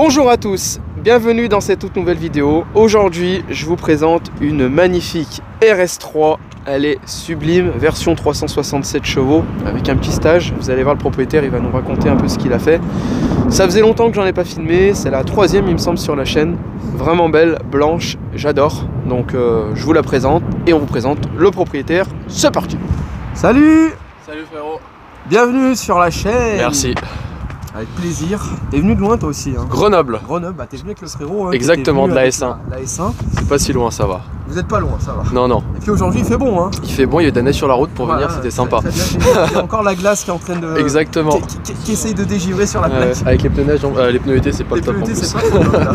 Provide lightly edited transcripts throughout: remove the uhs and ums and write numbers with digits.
Bonjour à tous, bienvenue dans cette toute nouvelle vidéo. Aujourd'hui, je vous présente une magnifique RS3. Elle est sublime, version 367 chevaux, avec un petit stage. Vous allez voir le propriétaire, il va nous raconter un peu ce qu'il a fait. Ça faisait longtemps que j'en ai pas filmé, c'est la troisième il me semble sur la chaîne. Vraiment belle, blanche, j'adore. Donc je vous la présente et on vous présente le propriétaire. C'est parti. Salut. Salut frérot. Bienvenue sur la chaîne. Merci. Avec plaisir. T'es venu de loin toi aussi hein. Grenoble. Grenoble, bah t'es venu avec le frérot. Hein, exactement, de la S1. La S1. C'est pas si loin, ça va. Vous êtes pas loin, ça va. Non, non. Et puis aujourd'hui il fait bon hein. Il fait bon, il y a de la neige sur la route pour venir, c'était sympa. Il y a encore la glace qui est en train de... Exactement. Qui essaye de dégivrer sur la plaque. Avec les pneus neige, les pneus été c'est pas le top en plus. C'est pas top, là.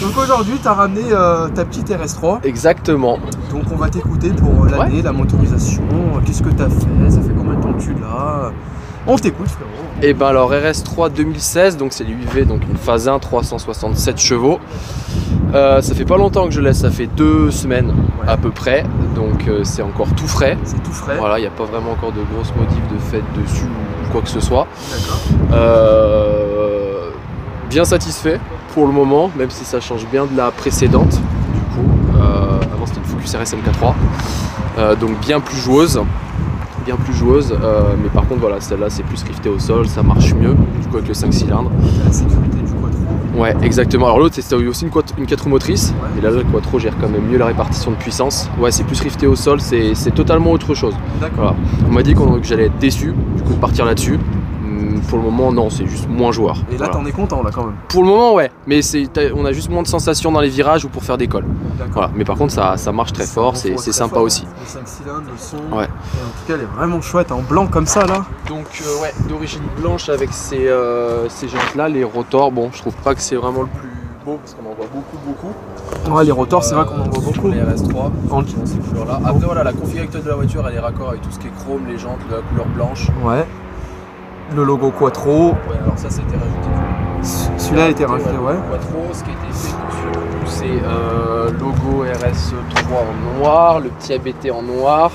Donc aujourd'hui tu as ramené ta petite RS3. Exactement. Donc on va t'écouter pour l'année, la motorisation, qu'est-ce que tu as fait, ça fait combien de temps que tu l'as. On t'écoute frérot. Et ben alors RS3 2016, donc c'est l'UV, donc une phase 1 367 chevaux. Ça fait pas longtemps que je laisse, ça fait 2 semaines à peu près, donc c'est encore tout frais. C'est tout frais. Voilà, il n'y a pas vraiment encore de grosses modifs de fait dessus ou quoi que ce soit. D'accord. Bien satisfait pour le moment, même si ça change bien de la précédente. Du coup, avant c'était une Focus RS MK3, donc bien plus joueuse. Mais par contre voilà, celle-là c'est plus rifté au sol, ça marche mieux du coup avec le 5 cylindres. La sécurité du quattro. Ouais, exactement. Alors l'autre c'était aussi une 4 roues motrices, et là le quattro gère quand même mieux la répartition de puissance. Ouais, c'est plus rifté au sol, c'est totalement autre chose. D'accord. Voilà. On m'a dit que j'allais être déçu du coup de partir là-dessus. Pour le moment non, c'est juste moins joueur. Et là t'en es content là quand même. Pour le moment ouais, mais on a juste moins de sensations dans les virages ou pour faire des cols. Voilà. Mais par contre ça marche très fort, c'est sympa aussi. Le 5 cylindres, le son, ouais. Et en tout cas elle est vraiment chouette, en blanc comme ça là. Donc ouais, d'origine blanche avec ces jantes là, les rotors, bon je trouve pas que c'est vraiment le plus beau parce qu'on en voit beaucoup. Ouais, les rotors c'est vrai qu'on en voit beaucoup. Les RS3, en ces couleurs là. Après voilà, la configuration de la voiture elle est raccord avec tout ce qui est chrome, les jantes de la couleur blanche. Ouais. Le logo Quattro. Ouais, alors ça c'était rajouté. Celui-là a été rajouté, ouais. Quattro, ce qui a été fait dessus, c'est logo RS3 en noir, le petit ABT en noir.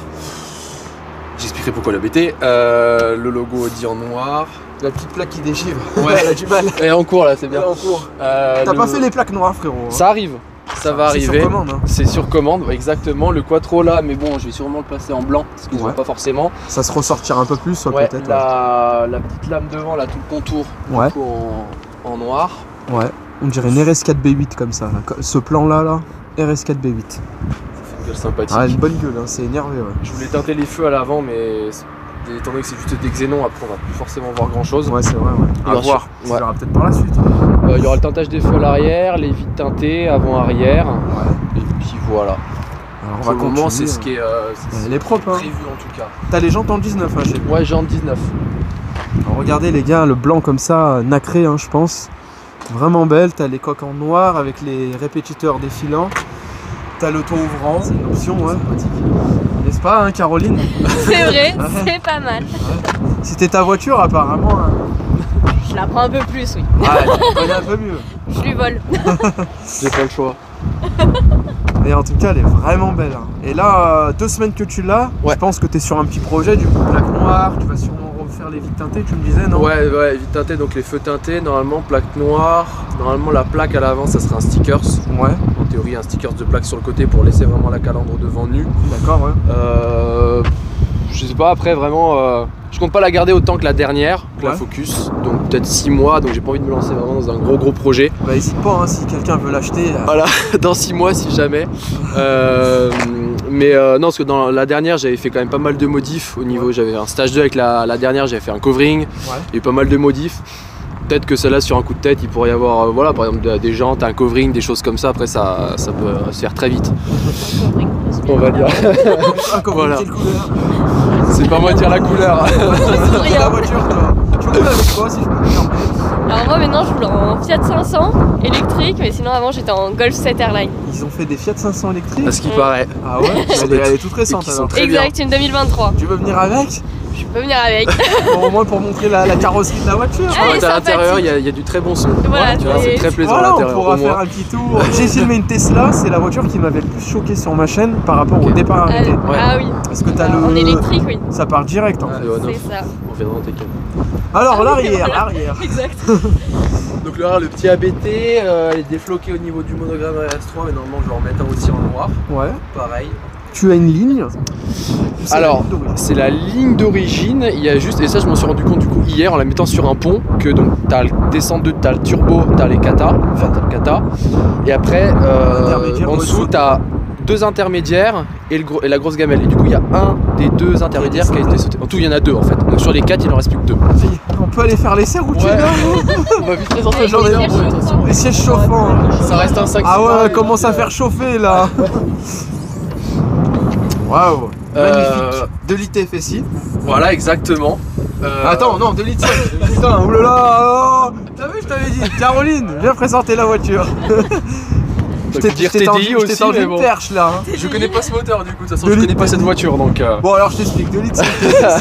J'expliquerai pourquoi l'ABT. Le logo Audi en noir. La petite plaque qui dégivre. Ouais, elle a du mal. Elle est en cours là, c'est bien. Elle est en cours. T'as pas fait les plaques noires frérot hein. Ça arrive. Ça va arriver. C'est sur commande. Hein. C'est sur commande, exactement. Le Quattro là, mais bon, je vais sûrement le passer en blanc, parce qu'ils ne voient pas forcément. Ça se ressortira un peu plus, peut-être. La petite lame devant, là, tout le contour, du coup, en noir. Ouais, on dirait une RS4B8 comme ça. Là. Ce plan là, RS4B8. Ça fait une gueule sympathique. Ah, une bonne gueule, hein. C'est énervé. Ouais. Je voulais teinter les feux à l'avant, mais étant donné que c'est juste des xénons, après on va plus forcément voir grand chose. Ouais, c'est vrai. Ouais. À voir. On verra peut-être par la suite. Il y aura le teintage des feux à l'arrière, les vitres teintées avant-arrière. Ouais. Et puis voilà. Alors, pour le moment, c'est ce qui est, elle est propre, prévu en tout cas. T'as les jantes en 19 hein, chez vous. Ouais, jantes 19. Alors, regardez les gars, le blanc comme ça, nacré, hein, je pense. Vraiment belle. T'as les coques en noir avec les répétiteurs défilants. T'as l'auto ouvrant, c'est une option, ouais. N'est-ce pas, hein, Caroline? C'est vrai, c'est pas mal. Ouais. C'était ta voiture, apparemment. Hein. Je la prends un peu plus, oui. Ah, tu connais un peu mieux. Je lui vole. J'ai pas le choix. Et en tout cas, elle est vraiment belle. Hein. Et là, 2 semaines que tu l'as, je pense que tu es sur un petit projet, du coup, plaque noire, tu vas sûrement refaire les vitres teintées, tu me disais, non? Ouais, vitres teintées, donc les feux teintés, normalement, plaque noire. Normalement, la plaque à l'avant, ça sera un stickers. Ouais. En théorie, un stickers de plaque sur le côté pour laisser vraiment la calandre devant nue. D'accord, ouais. Je sais pas, après, vraiment, je compte pas la garder autant que la dernière, la Focus, donc peut-être 6 mois, donc j'ai pas envie de me lancer vraiment dans un gros projet. Bah hésite pas, hein, si quelqu'un veut l'acheter. Voilà, dans 6 mois si jamais. Mais non, parce que dans la dernière j'avais fait quand même pas mal de modifs au niveau, j'avais un stage 2 avec la dernière, j'avais fait un covering, et pas mal de modifs. Peut-être que celle-là sur un coup de tête il pourrait y avoir voilà, par exemple des jantes, un covering, des choses comme ça, après ça peut se faire très vite. On va dire. Un covering, quelle couleur? C'est pas moi de dire la couleur. La voiture toi. Tu roules avec quoi si je peux me permettre? Alors moi maintenant je roule en Fiat 500 électrique, mais sinon avant j'étais en Golf 7 Airline. Ils ont fait des Fiat 500 électriques? À ce qui paraît. Ah ouais? Elle est toute récente alors. Exact, une 2023. Tu veux venir avec? Je peux venir avec. Bon, au moins pour montrer la carrosserie de la voiture. Ah, elle est à l'intérieur, sympathique. il y a du très bon son. Voilà, Tu vois, c'est très plaisant à Voilà, on l'intérieur. pourra au moins. faire un petit tour. J'ai filmé une Tesla, c'est la voiture qui m'avait le plus choqué sur ma chaîne par rapport au départ arrêté. Ah oui. Parce que t'as En le. électrique, oui. Ça part direct en fait. C'est ça. On viendra dans tes câbles. Alors l'arrière, Voilà. l'arrière. Exact. Donc là, le petit ABT, elle est défloquée au niveau du monogramme RS3, mais normalement je vais en remettre un aussi en noir. Ouais. Pareil. Tu as une ligne. C'est Alors, la ligne d'origine. c'est la ligne d'origine, il y a juste, et ça je m'en suis rendu compte du coup hier en la mettant sur un pont, que donc t'as le descente de, t'as le turbo, t'as les kata, enfin t'as le kata, et après Intermédiaire, en dessous ouais. t'as deux intermédiaires et la grosse gamelle, et du coup il y a un des deux intermédiaires qui a été sauté. En tout il y en a deux en fait, donc sur les quatre il en reste plus que deux. On peut aller faire l'essai routier Ouais. là. On va vite présenter Avec le les journée sièges de chauffants. Les sièges chauffants. Ça reste un 5. Ah ouais, commence à faire chauffer là. Waouh. Magnifique. 2 litres TFSI. Voilà exactement. Attends, non, 2 litres 5. Putain, oulala. T'as vu, je t'avais dit. Caroline, viens présenter la voiture. Je t'ai dire tendu TDI aussi, tendu mais une bon. perche là. Hein. Je connais pas ce moteur du coup, de toute façon Deux je connais litres. pas cette voiture donc. Bon alors je t'explique, 2 litres 5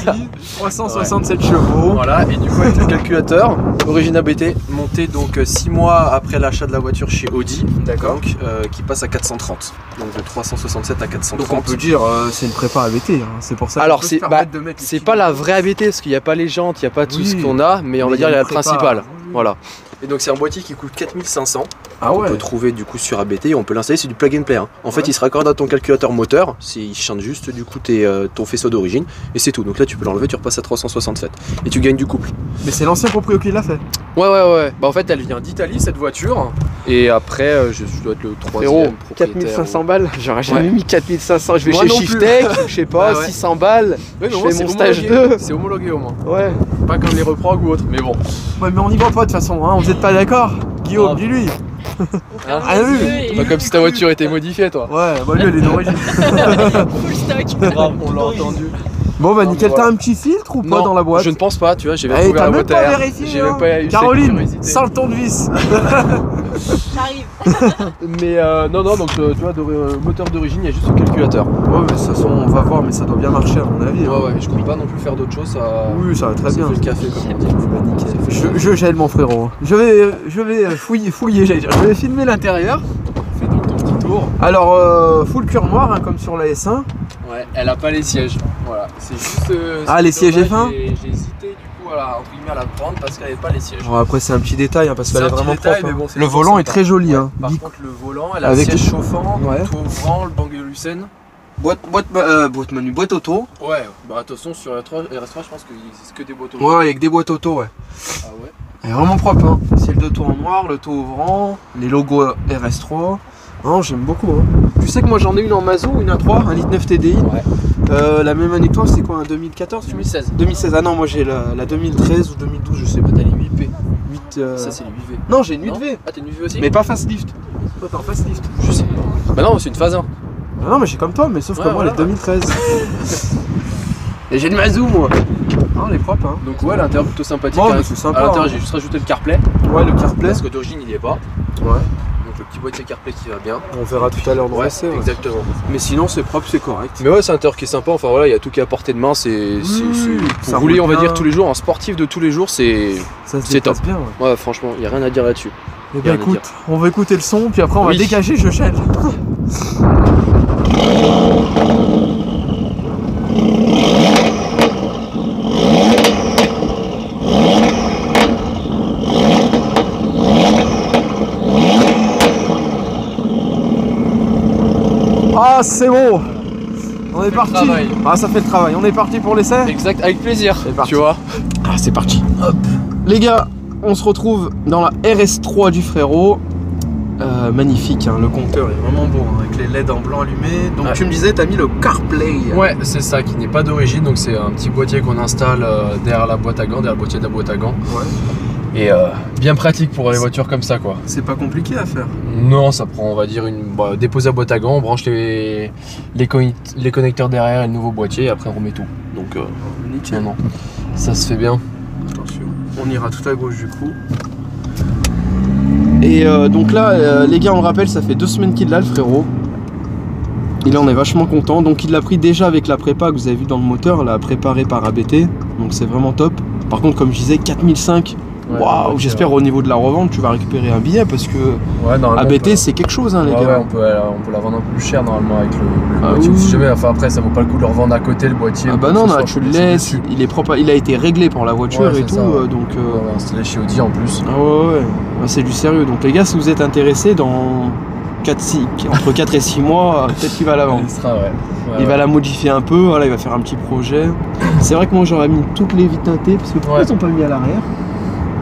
TFSI, 367 chevaux. Voilà, et du coup avec le calculateur, origine ABT, monté donc 6 mois après l'achat de la voiture chez Audi, D'accord. donc qui passe à 430, donc de 367 à 430. Donc on peut dire c'est une prépa ABT, hein. C'est pour ça. Alors qu'on peut c'est se permettre de mettre les c'est pas la vraie ABT parce qu'il n'y a pas les jantes, il n'y a pas tout ce Oui. qu'on a, mais on va Mais dire il y a la une prépa, principale. oui. Voilà. Et donc c'est un boîtier qui coûte 4500, Ah on ouais. peut trouver du coup sur ABT et on peut l'installer, c'est du plug and play. Hein. En fait Ouais. il se raccorde à ton calculateur moteur, il change juste du coup ton faisceau d'origine et c'est tout. Donc là tu peux l'enlever, tu repasses à 367 et tu gagnes du couple. Mais c'est l'ancien proprio qui l'a fait. Ouais. Bah en fait elle vient d'Italie cette voiture et après je dois être le Frérot, troisième propriétaire. 4500 balles. J'aurais jamais Ouais. mis 4500. Je vais Moi chez non plus. Shiftech, je sais pas, Ouais, ouais. 600 balles. Ouais, Je non, fais c'est mon stage homologué. 2. C'est homologué au moins. Ouais. Pas comme les reprog ou autres, mais bon. Ouais, mais on y va pas de toute façon, hein. Vous êtes pas d'accord? Guillaume, Ah. dis-lui. Hein Ah oui. Pas comme si ta voiture était modifiée toi. Ouais, bah lui, elle est d'origine. Full stock. Grave, on l'a entendu. Bon, bah Non, nickel, voilà. t'as un petit filtre ou pas Non, dans la boîte? je ne pense pas, tu vois, j'ai Eh, ouvert t'as la même boîte à pas air. vérifié, J'ai hein. même pas eu cette Caroline, curiosité. sans le tournevis. J'arrive. Mais non, donc tu vois, moteur d'origine, il y a juste le calculateur. Ouais, mais de toute façon, on va voir, mais ça doit bien marcher à mon avis. hein. Ouais, je compte pas non plus faire d'autre chose, ça. Oui, ça va très ça bien. fait le café comme on dit. Ça fait le Je gèle mon frérot. Je vais fouiller, j'allais dire. Je vais filmer l'intérieur. Fais donc ton petit tour. Alors, full cuir noir, hein, comme sur la S1. Ouais, elle a pas les sièges. Voilà, c'est juste. Ah, les sièges F1 J'ai hésité du coup entre guillemets, à la prendre parce qu'elle avait pas les sièges. Bon, après, c'est un petit détail, hein, parce C'est qu'elle est un petit vraiment détail, propre. mais hein. bon, c'est Le toujours volant est sympa. très joli. Hein. Par Bic- contre, le volant, elle a Avec un siège chauffant, Ouais. toit ouvrant, le Bangolusen. boîte menu, boîte auto. Ouais, bah attention, sur RS3, je pense qu'il existe que des boîtes auto. Ouais, avec des boîtes auto, ouais. Ah ouais. Elle est vraiment propre, hein. C'est le toit en noir, le toit ouvrant, les logos RS3. Non, j'aime beaucoup. Hein. Tu sais que moi j'en ai une en Mazo, une A3, 1,9 litre TDI. Ouais. La même année que toi, c'est quoi, un 2014 tu me dis 2016. 2016, ah non, moi j'ai la 2013 ou 2012, je sais pas. T'as les 8P. 8, Ça, c'est les 8V. Non, j'ai une Non 8V, Ah, t'es une 8V aussi? mais pas facelift. Toi, t'es en facelift. Je sais pas. Bah non, c'est une phase 1. Ah non, mais j'ai comme toi, mais sauf que Ouais, moi, voilà. elle est 2013. Et j'ai une Mazou, moi. Non, elle est propre, hein. Donc, ouais, l'intérieur plutôt sympathique. Oh, hein. mais c'est sympa, À l'intérieur, hein. j'ai juste rajouté le CarPlay. Ouais, le CarPlay. Parce que d'origine, il y est pas. Ouais. Donc, le petit boîtier CarPlay qui va bien. On verra tout à l'heure dans l'essai. Ouais. exactement. Mais sinon, c'est propre, c'est correct. Mais ouais, c'est un intérieur qui est sympa. Enfin, voilà, il y a tout qui est à portée de main. Oui, ça pour rouler, roule on va bien. dire, tous les jours. Un sportif de tous les jours, c'est. Ça se C'est déplace top. bien, ouais. Ouais, franchement, il n'y a rien à dire là-dessus. Eh Rien bien à écoute, dire. on va écouter le son, puis après on va Oui. dégager, je gèle. Ah c'est beau. On est parti. travail. Ah ça fait le travail, on est parti pour l'essai. Exact, avec plaisir. C'est parti. Tu vois. Ah c'est parti. Hop. Les gars, on se retrouve dans la RS3 du frérot. Magnifique, hein, le compteur est vraiment beau, hein, avec les LED en blanc allumés. Donc Ouais. tu me disais, t'as mis le CarPlay. Ouais, c'est ça, qui n'est pas d'origine. Donc, c'est un petit boîtier qu'on installe derrière la boîte à gants, derrière le boîtier de la boîte à gants. Ouais. Et bien pratique pour les voitures comme ça, quoi. C'est pas compliqué à faire. Non, ça prend, on va dire, déposer la boîte à gants, on branche les connecteurs derrière et le nouveau boîtier, et après on remet tout. Donc, Nickel. non, ça se fait bien. Attention, on ira tout à gauche du coup. Et donc là, les gars, on le rappelle, ça fait 2 semaines qu'il l'a, le frérot. Il en est vachement content, donc il l'a pris déjà avec la prépa que vous avez vu dans le moteur, la préparée par ABT, donc c'est vraiment top. Par contre, comme je disais, 4005, Ouais, waouh, j'espère au niveau de la revente, tu vas récupérer un billet parce que ABT c'est quelque chose, hein, les gars. Ouais, on peut la vendre un peu plus cher normalement avec le boîtier. Oui. Si jamais, enfin après, ça vaut pas le coup de le revendre à côté le boîtier. Ah bah non, là, tu le laisses, il est propre, il a été réglé pour la voiture et tout, donc. Installé chez Audi en plus. Ah ouais, c'est du sérieux. Donc les gars, si vous êtes intéressés, dans entre 4 et 6 mois, peut-être qu'il va la vendre. Il va la modifier un peu, voilà, il va faire un petit projet. C'est vrai que moi j'aurais mis toutes les vitres teintées, parce que pourquoi ils ont pas mis à l'arrière?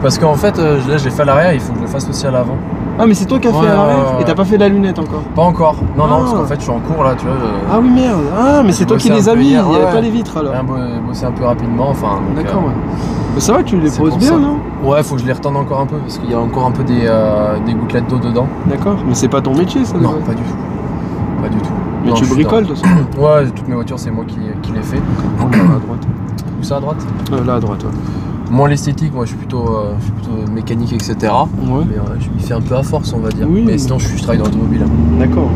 Parce qu'en fait, là je l'ai fait à l'arrière, il faut que je le fasse aussi à l'avant. Ah mais c'est toi qui as fait à l'arrière et t'as pas fait la lunette encore? Pas encore, non, parce qu'en fait je suis en cours là, tu vois. Ah oui merde, mais c'est toi qui les as mis, il n'y avait pas les vitres alors. J'ai bossé un peu rapidement, enfin. D'accord, Mais ça va, tu les poses bien, non? Ouais, faut que je les retende encore un peu, parce qu'il y a encore un peu des gouttelettes d'eau dedans. D'accord, mais c'est pas ton métier ça? Non, pas du tout. Pas du tout. Mais tu bricoles de toute façon? Ouais, toutes mes voitures c'est moi qui les fais. On est à droite. Où ça à droite? Là à droite, ouais. Moins l'esthétique, moi je suis plutôt mécanique, etc. Ouais. Mais je m'y fais un peu à force, on va dire. Oui, mais sinon je travaille dans l'automobile. D'accord.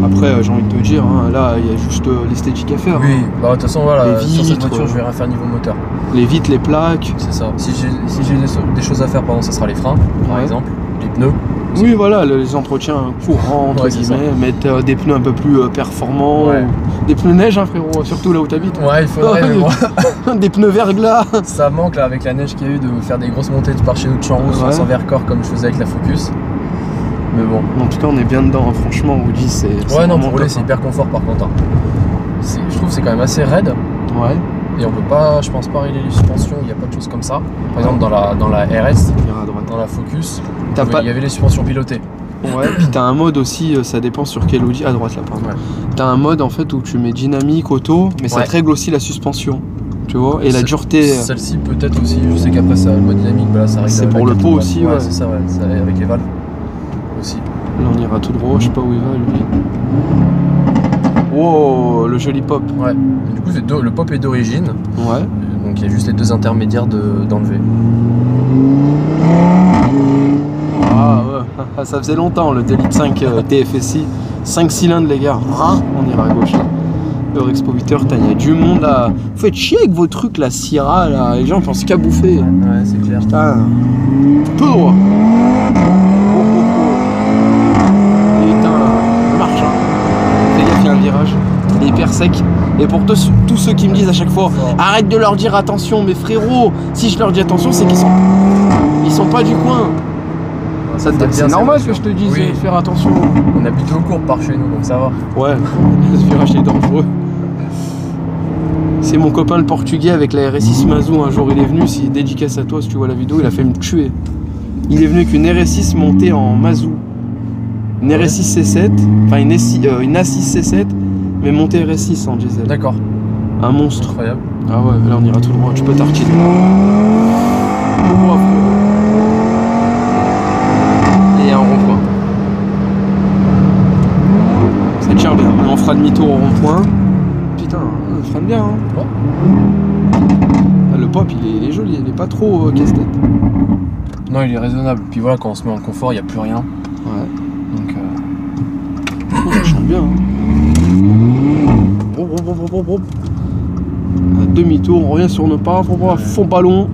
Après, j'ai envie de te dire, hein, là il y a juste l'esthétique à faire. Oui, bah de toute façon, voilà, les sur cette vitres, voiture je vais rien faire niveau moteur. Les vitres, les plaques. C'est ça. Si j'ai des choses à faire, pardon, ça sera les freins, par exemple, les pneus. Oui, voilà, les entretiens courants, entre guillemets, mettre des pneus un peu plus performants. Ouais. Des pneus neige, hein, frérot, surtout là où t'habites. Ouais, il faudrait, mais bon. Des pneus verglas. Ça manque là avec la neige qu'il y a eu de faire des grosses montées par chez nous de Champs Rousse sans Vercors comme je faisais avec la Focus. Mais bon. En tout cas, on est bien dedans, hein. Franchement, Audi, c'est. Ouais, non, pour rouler, c'est hyper confort par contre. Je trouve que c'est quand même assez raide. Ouais. Et on peut pas, je pense pas régler les suspensions, il n'y a pas de choses comme ça. Par exemple, dans la RS, dans la Focus, il y avait les suspensions pilotées. Ouais, puis t'as un mode aussi, ça dépend sur quel Audi. À droite là, pardon. Ouais. T'as un mode en fait où tu mets dynamique, auto, mais ça te règle aussi la suspension. Tu vois, et la dureté. Celle-ci peut-être aussi, je sais qu'après ça, le mode dynamique, bah là ça règle. C'est pour le pot aussi, ouais. C'est ça, ouais, ça, avec les valves aussi. Là on ira tout droit, je sais pas où il va lui. Wow, le joli pop. Ouais, et du coup le pop est d'origine. Ouais. Donc il y a juste les deux intermédiaires d'enlever. Ah ouais, ça faisait longtemps le 2,5 litres TFSI. 5 cylindres les gars. On ira à gauche là. Le Expo 8h, il y a du monde là. Vous faites chier avec vos trucs la Syrah là. Les gens pensent qu'à bouffer. Ouais, c'est clair. Putain. Tout droit. Putain, marche hein. Fais gaffe, il y a un virage. Il est hyper sec. Et pour tous ceux qui me disent à chaque fois arrête de leur dire attention, mais frérot, si je leur dis attention, c'est qu'ils sont pas du coin. C'est normal que je te dise de faire attention. On habite au cours par chez nous, donc ça va. Ouais, ce virage est dangereux. C'est mon copain le portugais avec la RS6 Mazou. Un jour il est venu, si dédicace à toi si tu vois la vidéo, il a fait me tuer. Il est venu avec une RS6 montée en Mazou. Une RS6 C7, enfin une A6 C7, mais montée RS6 en diesel. D'accord. Un monstre. Incroyable. Ah ouais, là on ira tout droit, tu peux tartiner. Et un rond-point. Ça tire bien. On fera demi-tour au rond-point. Putain, on freine bien. Hein. Ouais. Le pop il est joli, il est pas trop casse-tête. Non, il est raisonnable. Puis voilà, quand on se met en confort, il n'y a plus rien. Ouais. Donc ça chante bien. Hein. Demi-tour, on revient sur nos pas, fond ballon.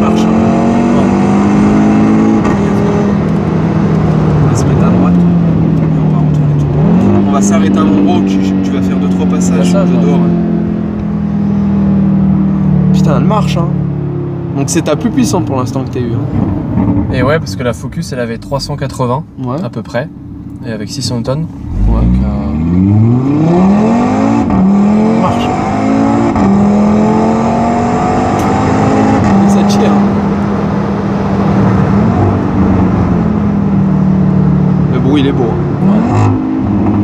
Marche. On va se mettre à droite et on va retourner tout droit. On va s'arrêter à un endroit où tu vas faire 2-3 passages de dehors. Putain, elle marche hein. Donc c'est ta plus puissante pour l'instant que tu as eu. Hein. Et ouais, parce que la Focus elle avait 380 à peu près, et avec 600 tonnes. Ouais. Donc, marche. Ça tire. Le bruit il est beau. Hein.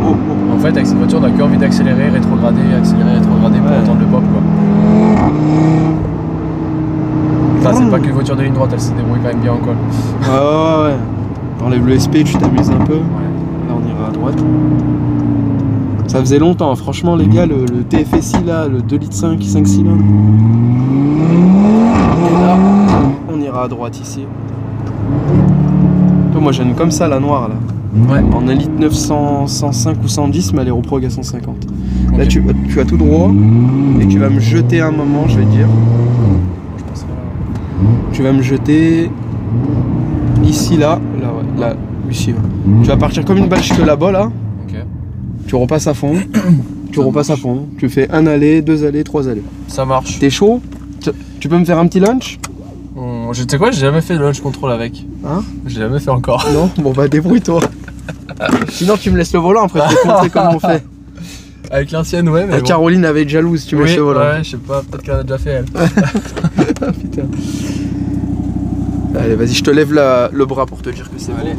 Ouais. En fait, avec cette voiture, on a que envie d'accélérer, rétrograder pour entendre le pop quoi. Enfin, c'est pas qu'une voiture de ligne droite, elle se débrouille quand même bien en col. Ouais. T'enlèves le SP, tu t'amuses un peu. Là, on ira à droite. Ça faisait longtemps, franchement, les gars, le TFSI là, le 2,5 litres 5 cylindres. Et là, on ira à droite ici. Moi j'en ai une comme ça, la noire là. Ouais. En 1 litre 900, 105 ou 110, mais elle est reprog à 150. Là Ok. tu vas tout droit et tu vas me jeter un moment, je vais te dire. Je pense que Tu vas me jeter ici, là, ouais, là, ici. Ouais. Tu vas partir comme une bâche que là-bas là. Ok. Tu repasses à fond. Tu repasses à fond. Tu fais un aller, 2 allées, 3 allées. Ça marche. T'es chaud? Tu peux me faire un petit lunch? Tu sais quoi, j'ai jamais fait de launch control avec. Hein? J'ai jamais fait encore. Non? Bon bah débrouille-toi. Sinon tu me laisses le volant après, je vais te montrer comment on fait. Avec l'ancienne, ouais, mais La bon. Caroline avait être jalouse, tu me laisses le volant. Ouais, je sais pas, peut-être qu'elle a déjà fait elle. Putain. Allez, vas-y, je te lève le bras pour te dire que c'est bon. Allez.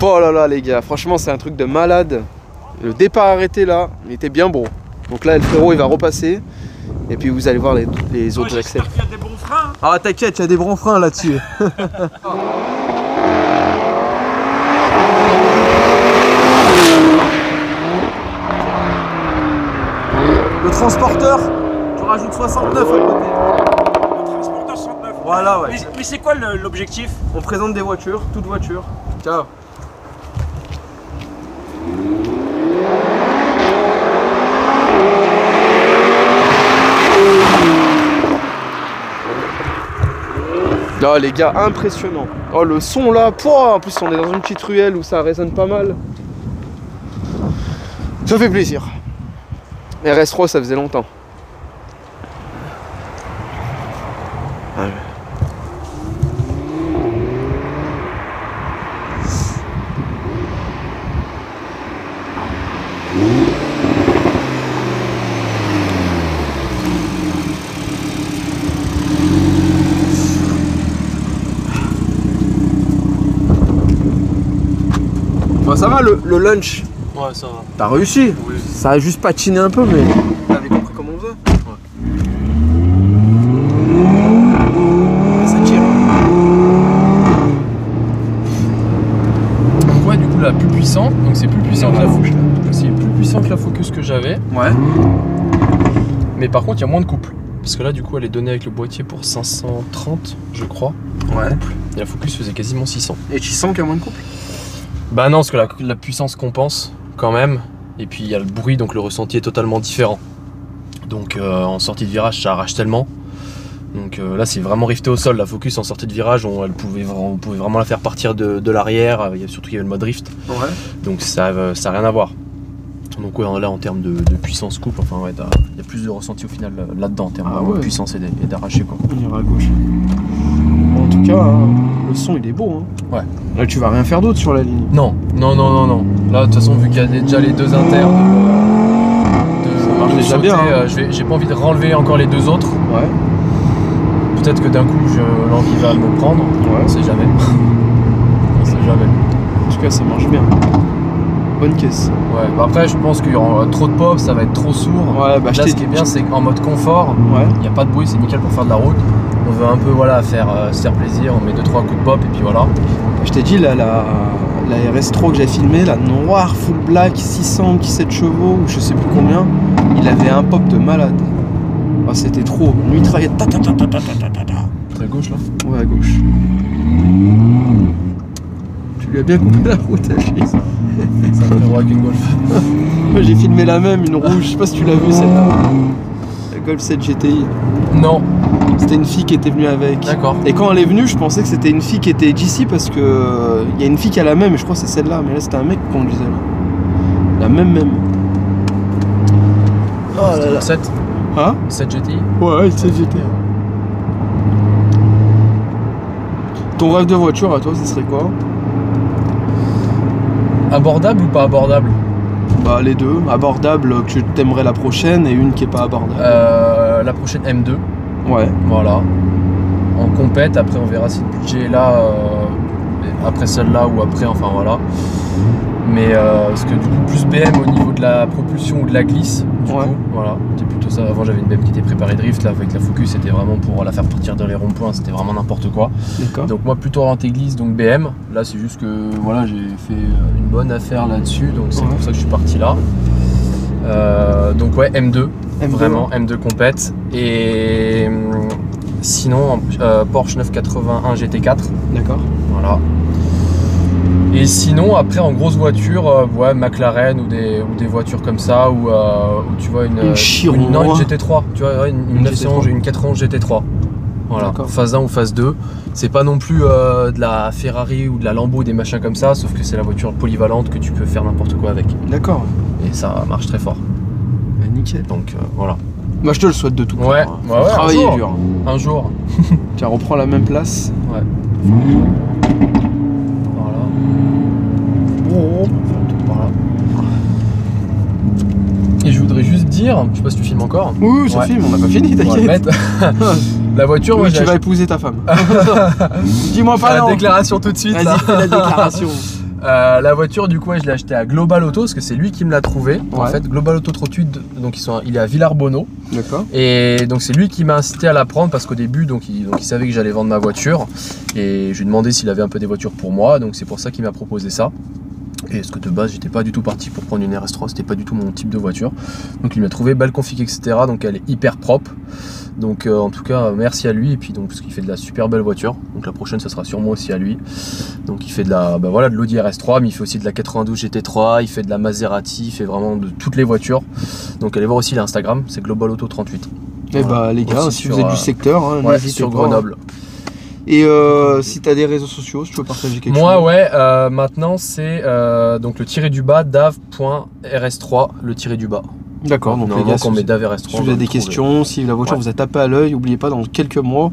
Oh là là les gars, franchement c'est un truc de malade. Le départ arrêté là, il était bien beau. Donc là le frérot il va repasser. Et puis vous allez voir les autres accès. Il y a des bons freins. Ah t'inquiète, il y a des bons freins là-dessus. Le transporteur, tu rajoutes 69 à côté. Le transporteur 69. Voilà ouais. Mais c'est quoi l'objectif? On présente des voitures, toutes voitures. Ciao. Là les gars, impressionnant. Oh le son là, pouah, en plus on est dans une petite ruelle où ça résonne pas mal. Ça fait plaisir. RS3 ça faisait longtemps. Ah, ouais. Bon, ça va le lunch? Ouais, ça va. T'as réussi? Oui. Ça a juste patiné un peu, mais t'avais compris comment on faisait? Ouais. Ça tire. Donc ouais, du coup la plus puissante, donc c'est plus puissant que la Focus. C'est plus puissant que la Focus que j'avais, Ouais. mais par contre il y a moins de couple. Parce que là du coup elle est donnée avec le boîtier pour 530 je crois. Ouais. Et la Focus faisait quasiment 600. Et tu sens qu'il y a moins de couple? Bah non, parce que la puissance compense quand même. Et puis il y a le bruit, donc le ressenti est totalement différent. Donc en sortie de virage, ça arrache tellement. Donc là, c'est vraiment rifté au sol. La Focus en sortie de virage, on pouvait vraiment la faire partir de l'arrière. Surtout qu'il y avait le mode drift. Ouais. Donc ça n'a rien à voir. Donc ouais, là en termes de puissance coupe, enfin ouais, il y a plus de ressenti au final là-dedans en termes Ah ouais. de puissance et d'arracher quoi. On ira à gauche. Bon, en tout cas, hein, le son il est beau. Hein. Ouais. Là, tu vas rien faire d'autre sur la ligne. Non. Là de toute façon vu qu'il y a déjà les deux inters Ça marche déjà sauter, bien, hein. j'ai pas envie de renlever encore les deux autres. Ouais. Peut-être que d'un coup l'envie va me prendre. Ouais. On sait jamais. On sait jamais. En tout cas, ça marche bien. Bonne caisse. Ouais, bah après je pense qu'il y aura trop de pop, ça va être trop sourd. Ouais, bah Là ce qui est bien c'est qu'en mode confort, Ouais. il n'y a pas de bruit, c'est nickel pour faire de la route. On veut un peu voilà, se faire plaisir, on met 2-3 coups de pop et puis voilà. Je t'ai dit, là, la RS3 que j'ai filmé, la noire full black, 617 chevaux, ou je sais plus combien, il avait un pop de malade. Ah, c'était trop. Une mitraillette. Ta ta ta ta ta ta ta ta. Très gauche là. Ouais, à gauche. Tu lui as bien coupé la route, à lui. Ça va faire avec une Golf. Moi, j'ai filmé la même, une rouge. Je sais pas si tu l'as vu celle-là. La Golf 7 GTI. Non. C'était une fille qui était venue avec. D'accord. Et quand elle est venue, je pensais que c'était une fille qui était d'ici parce que il y a une fille qui a la même, et je crois que c'est celle-là, mais là c'était un mec qui conduisait là. La même. Oh là là. 7 Hein? 7 GTI. Ouais, une 7 GTI. Ton rêve de voiture à toi, ce serait quoi? Abordable ou pas abordable? Bah les deux, abordable que t'aimerais la prochaine et une qui est pas abordable. La prochaine M2. Ouais. Voilà. En compète, après on verra si le budget est là. après celle-là ou après, enfin voilà. Mais parce que du coup plus BM au niveau de la propulsion ou de la glisse, du coup, voilà, c'était plutôt ça. Avant j'avais une BM qui était préparée drift, là avec la Focus c'était vraiment pour la faire partir dans les ronds-points, c'était vraiment n'importe quoi. Donc moi plutôt orienté glisse, donc BM. Là c'est juste que voilà, j'ai fait une bonne affaire là-dessus, donc c'est pour ça que je suis parti là. Donc ouais, M2, vraiment M2 compète. Et sinon Porsche 981 GT4. D'accord. Voilà. Et sinon, après en grosse voiture, ouais, McLaren ou des voitures comme ça, ou tu vois une Chiron, une GT3, tu vois, une 911, une 411 GT3. Voilà, phase 1 ou phase 2. C'est pas non plus de la Ferrari ou de la Lambo, des machins comme ça, sauf que c'est la voiture polyvalente que tu peux faire n'importe quoi avec. D'accord. Et ça marche très fort. Bah, nickel. Donc voilà. Moi je te le souhaite de tout cœur. Ouais, Faut travailler dur. Un jour. Tiens, reprends la même place. Ouais. Voilà. Et je voudrais juste dire, je sais pas si tu filmes encore. Oui, ça filme, on n'a pas fini, t'inquiète. La voiture, oui, tu vas épouser ta femme. Dis-moi pas non. La déclaration tout de suite. Vas-y, fais la déclaration. La voiture, du coup, je l'ai achetée à Global Auto parce que c'est lui qui me l'a trouvé. En fait, Global Auto 38, donc il est à Villarbonneau. D'accord. Et donc c'est lui qui m'a incité à la prendre parce qu'au début, donc il savait que j'allais vendre ma voiture et je lui ai demandé s'il avait un peu des voitures pour moi. Donc c'est pour ça qu'il m'a proposé ça. Et parce que de base, j'étais pas du tout parti pour prendre une RS3, c'était pas du tout mon type de voiture. Donc il m'a trouvé belle config, etc. Donc elle est hyper propre. Donc en tout cas, merci à lui. Et puis donc parce qu'il fait de la super belle voiture. Donc la prochaine, ça sera sûrement aussi à lui. Donc il fait de la, voilà, de l'Audi RS3, mais il fait aussi de la 92 GT3, il fait de la Maserati, il fait vraiment de toutes les voitures. Donc allez voir aussi l'Instagram, c'est Global Auto 38. Et bah les gars, si vous êtes du secteur, hein, ouais, n'hésitez sur pas. Grenoble. Et si tu as des réseaux sociaux, si tu veux partager quelque chose. Moi, ouais, maintenant c'est donc le tiré du bas, dav.rs3, le tiré du bas. D'accord, donc les gars, on met dav RS3. Si vous avez des questions, si la voiture vous a tapé à l'œil, n'oubliez pas, dans quelques mois,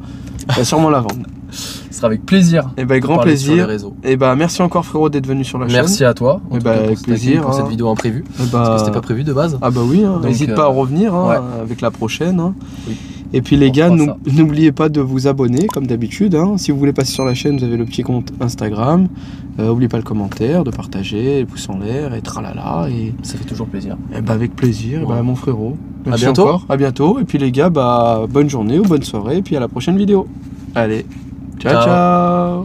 on va sûrement la vendre. Ce sera avec plaisir. Et bah, grand plaisir. Et bah, merci encore frérot d'être venu sur la chaîne. Merci à toi. Et bah, avec plaisir. Pour cette vidéo imprévue. Bah, parce que c'était pas prévu de base. Ah bah oui, hein, n'hésite pas à revenir hein, avec la prochaine. Hein. Oui. Et puis les gars, n'oubliez pas de vous abonner comme d'habitude. Hein. Si vous voulez passer sur la chaîne, vous avez le petit compte Instagram. N'oubliez pas le commentaire, de partager, les pouces en l'air et tralala. Et ça fait toujours plaisir. Et bah avec plaisir, bah, mon frérot. Merci à bientôt. Encore. À bientôt. Et puis les gars, bah bonne journée ou bonne soirée. Et puis à la prochaine vidéo. Allez, ciao. Ciao.